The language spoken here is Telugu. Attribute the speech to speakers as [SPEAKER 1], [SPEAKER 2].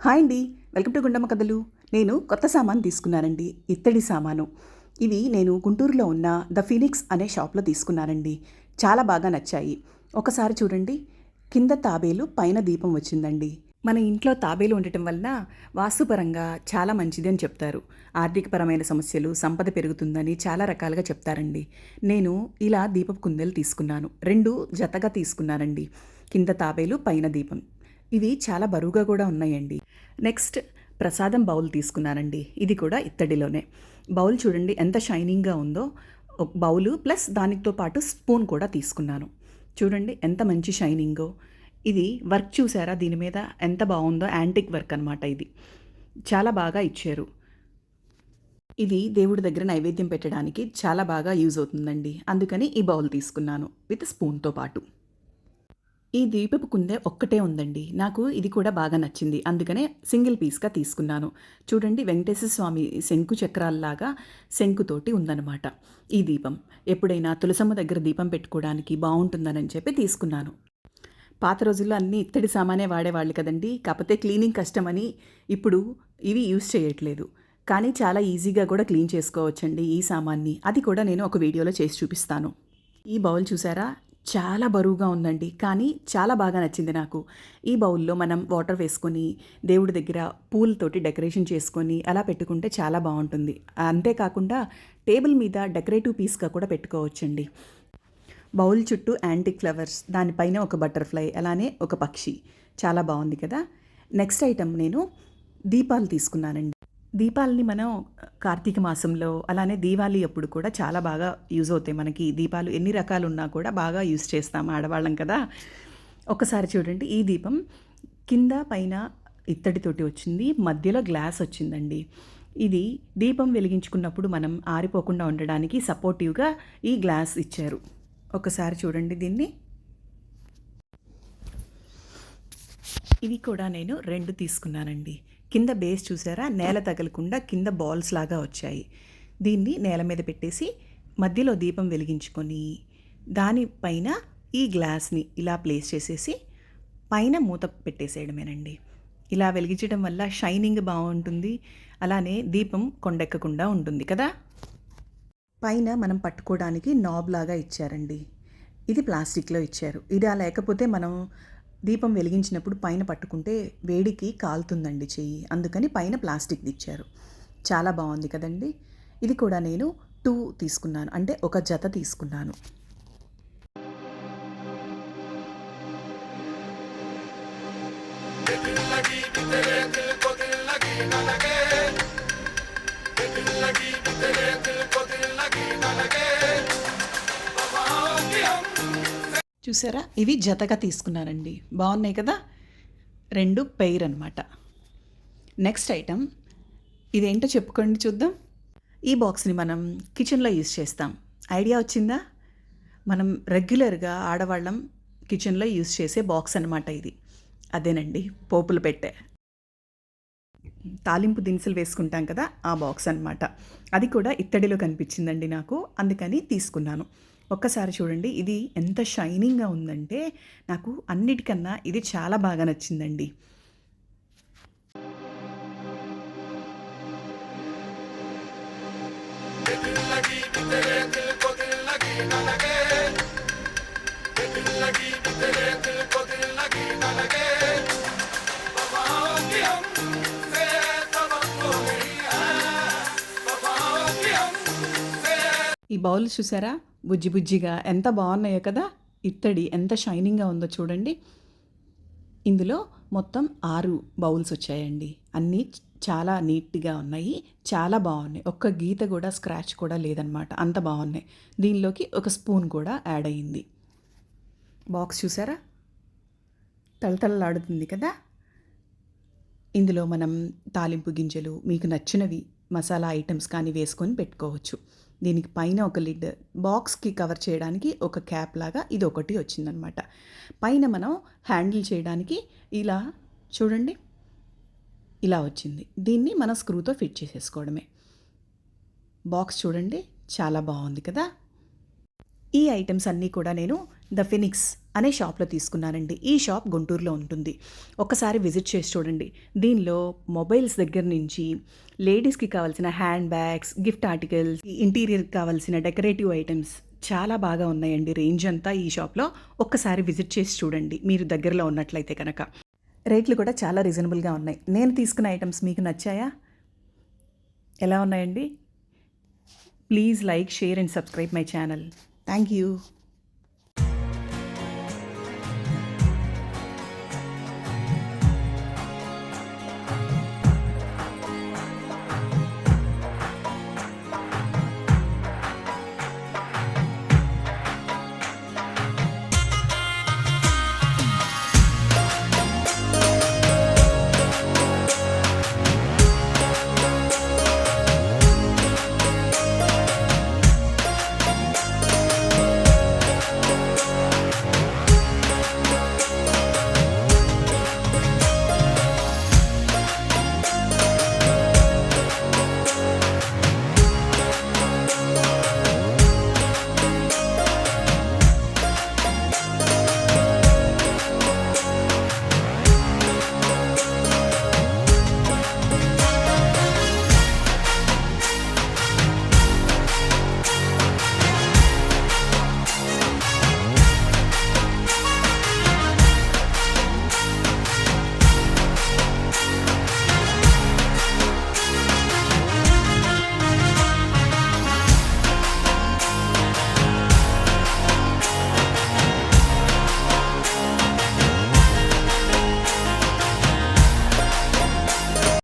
[SPEAKER 1] హాయ్ అండి. వెల్కమ్ టు గుండమ్మ కథలు. నేను కొత్త సామాను తీసుకున్నానండి. ఇత్తడి సామాను. ఇవి నేను గుంటూరులో ఉన్న ద ఫీనిక్స్ అనే షాప్లో తీసుకున్నానండి. చాలా బాగా నచ్చాయి. ఒకసారి చూడండి, కింద తాబేలు పైన దీపం వచ్చిందండి. మన ఇంట్లో తాబేలు ఉండటం వలన వాస్తుపరంగా చాలా మంచిది అని చెప్తారు. ఆర్థికపరమైన సమస్యలు, సంపద పెరుగుతుందని చాలా రకాలుగా చెప్తారండి. నేను ఇలా దీపపు కుందెలు తీసుకున్నాను. 2 జతగా తీసుకున్నానండి. కింద తాబేలు పైన దీపం. ఇవి చాలా బరువుగా కూడా ఉన్నాయండి. నెక్స్ట్ ప్రసాదం బౌల్ తీసుకున్నానండి. ఇది కూడా ఇత్తడిలోనే. బౌల్ చూడండి ఎంత షైనింగ్గా ఉందో. ఒక బౌలు ప్లస్ దానితో పాటు స్పూన్ కూడా తీసుకున్నాను. చూడండి ఎంత మంచి షైనింగో. ఇది వర్క్ చూసారా, దీని మీద ఎంత బాగుందో. యాంటిక్ వర్క్ అనమాట ఇది. చాలా బాగా ఇచ్చారు. ఇది దేవుడి దగ్గర నైవేద్యం పెట్టడానికి చాలా బాగా యూజ్ అవుతుందండి. అందుకని ఈ బౌల్ తీసుకున్నాను విత్ స్పూన్తో పాటు. ఈ దీపపు కుందే ఒక్కటే ఉందండి. నాకు ఇది కూడా బాగా నచ్చింది. అందుకనే సింగిల్ పీస్గా తీసుకున్నాను. చూడండి, వెంకటేశ్వర స్వామి శంకు చక్రాల్లాగా శంకుతోటి ఉందన్నమాట ఈ దీపం. ఎప్పుడైనా తులసమ్మ దగ్గర దీపం పెట్టుకోవడానికి బాగుంటుందని చెప్పి తీసుకున్నాను. పాత రోజుల్లో అన్నీ ఇత్తడి సామానే వాడేవాళ్ళు కదండి. కాకపోతే క్లీనింగ్ కష్టమని ఇప్పుడు ఇవి యూజ్ చేయట్లేదు. కానీ చాలా ఈజీగా కూడా క్లీన్ చేసుకోవచ్చండి ఈ సామాన్ని. అది కూడా నేను ఒక వీడియోలో చేసి చూపిస్తాను. ఈ బౌల్ చూసారా, చాలా బరువుగా ఉందండి. కానీ చాలా బాగా నచ్చింది నాకు. ఈ బౌల్లో మనం వాటర్ వేసుకొని దేవుడి దగ్గర పూలతోటి డెకరేషన్ చేసుకొని అలా పెట్టుకుంటే చాలా బాగుంటుంది. అంతేకాకుండా టేబుల్ మీద డెకరేటివ్ పీస్గా కూడా పెట్టుకోవచ్చండి. బౌల్ చుట్టూ యాంటిక్ ఫ్లవర్స్, దానిపైన ఒక బటర్ఫ్లై, అలానే ఒక పక్షి. చాలా బాగుంది కదా. నెక్స్ట్ ఐటెం నేను దీపాలు తీసుకున్నానండి. దీపాలని మనం కార్తీక మాసంలో, అలానే దీవాళీ అప్పుడు కూడా చాలా బాగా యూజ్ అవుతాయి. మనకి దీపాలు ఎన్ని రకాలు ఉన్నా కూడా బాగా యూజ్ చేస్తాం ఆడవాళ్ళం కదా. ఒకసారి చూడండి, ఈ దీపం కింద పైన ఇత్తడితోటి వచ్చింది, మధ్యలో గ్లాస్ వచ్చిందండి. ఇది దీపం వెలిగించుకున్నప్పుడు మనం ఆరిపోకుండా ఉండడానికి సపోర్టివ్గా ఈ గ్లాస్ ఇచ్చారు. ఒకసారి చూడండి దీన్ని. ఇవి కూడా నేను 2 తీసుకున్నానండి. కింద బేస్ చూసారా, నేల తగలకుండా కింద బాల్స్ లాగా వచ్చాయి. దీన్ని నేల మీద పెట్టేసి మధ్యలో దీపం వెలిగించుకొని దానిపైన ఈ గ్లాస్ని ఇలా ప్లేస్ చేసేసి పైన మూత పెట్టేసేయడమేనండి. ఇలా వెలిగించడం వల్ల షైనింగ్ బాగుంటుంది. అలానే దీపం కొండెక్కకుండా ఉంటుంది కదా. పైన మనం పట్టుకోవడానికి నాబ్ లాగా ఇచ్చారండి. ఇది ప్లాస్టిక్లో ఇచ్చారు. ఇది లేకపోతే మనం దీపం వెలిగించినప్పుడు పైన పట్టుకుంటే వేడికి కాలుతుందండి చెయ్యి. అందుకని పైన ప్లాస్టిక్ది ఇచ్చారు. చాలా బాగుంది కదండి. ఇది కూడా నేను 2 తీసుకున్నాను, అంటే ఒక జత తీసుకున్నాను. చూసారా, ఇవి జతగా తీసుకున్నానండి. బాగున్నాయి కదా. 2 పెయిర్ అనమాట. నెక్స్ట్ ఐటమ్ ఇదేంటో చెప్పుకోండి చూద్దాం. ఈ బాక్స్ని మనం కిచెన్లో యూజ్ చేస్తాం. ఐడియా వచ్చిందా? మనం రెగ్యులర్గా ఆడవాళ్ళం కిచెన్లో యూజ్ చేసే బాక్స్ అనమాట ఇది. అదేనండి, పోపులు పెట్టే తాలింపు దినుసులు వేసుకుంటాం కదా, ఆ బాక్స్ అనమాట. అది కూడా ఇత్తడిలో కనిపించిందండి నాకు, అందుకని తీసుకున్నాను. ఒక్కసారి చూడండి, ఇది ఎంత షైనింగ్గా ఉందంటే నాకు అన్నిటికన్నా ఇది చాలా బాగా నచ్చిందండి. ఈ బౌల్ చూసారా, బుజ్జి బుజ్జిగా ఎంత బాగున్నాయో కదా. ఇత్తడి ఎంత షైనింగ్గా ఉందో చూడండి. ఇందులో మొత్తం 6 బౌల్స్ వచ్చాయండి. అన్నీ చాలా నీట్గా ఉన్నాయి, చాలా బాగున్నాయి. ఒక్క గీత కూడా, స్క్రాచ్ కూడా లేదనమాట, అంత బాగున్నాయి. దీనిలోకి ఒక స్పూన్ కూడా యాడ్ అయ్యింది. బాక్స్ చూసారా, తళతళలాడుతుంది కదా. ఇందులో మనం తాలింపు గింజలు, మీకు నచ్చినవి మసాలా ఐటమ్స్ కానీ వేసుకొని పెట్టుకోవచ్చు. దీనికి పైన ఒక లిడ్, బాక్స్కి కవర్ చేయడానికి ఒక క్యాప్ లాగా ఇది ఒకటి వచ్చిందనమాట. పైన మనం హ్యాండిల్ చేయడానికి ఇలా చూడండి, ఇలా వచ్చింది. దీన్ని మనం స్క్రూతో ఫిట్ చేసేసుకోవడమే. బాక్స్ చూడండి, చాలా బాగుంది కదా. ఈ ఐటమ్స్ అన్నీ కూడా నేను ద ఫినిక్స్ అనే షాప్లో తీసుకున్నానండి. ఈ షాప్ గుంటూరులో ఉంటుంది. ఒక్కసారి విజిట్ చేసి చూడండి. దీనిలో మొబైల్స్ దగ్గర నుంచి లేడీస్‌కి కావాల్సిన హ్యాండ్ బ్యాగ్స్, గిఫ్ట్ ఆర్టికల్స్, ఇంటీరియర్‌కి కావాల్సిన డెకరేటివ్ ఐటమ్స్ చాలా బాగా ఉన్నాయండి. రేంజ్ అంతా ఈ షాప్‌లో. ఒక్కసారి విజిట్ చేసి చూడండి మీరు దగ్గరలో ఉన్నట్లయితే కనుక. రేట్లు కూడా చాలా రీజనబుల్‌గా ఉన్నాయి. నేను తీసుకున్న ఐటమ్స్ మీకు నచ్చాయా? ఎలా ఉన్నాయండి? Please like, share and subscribe my channel. Thank you.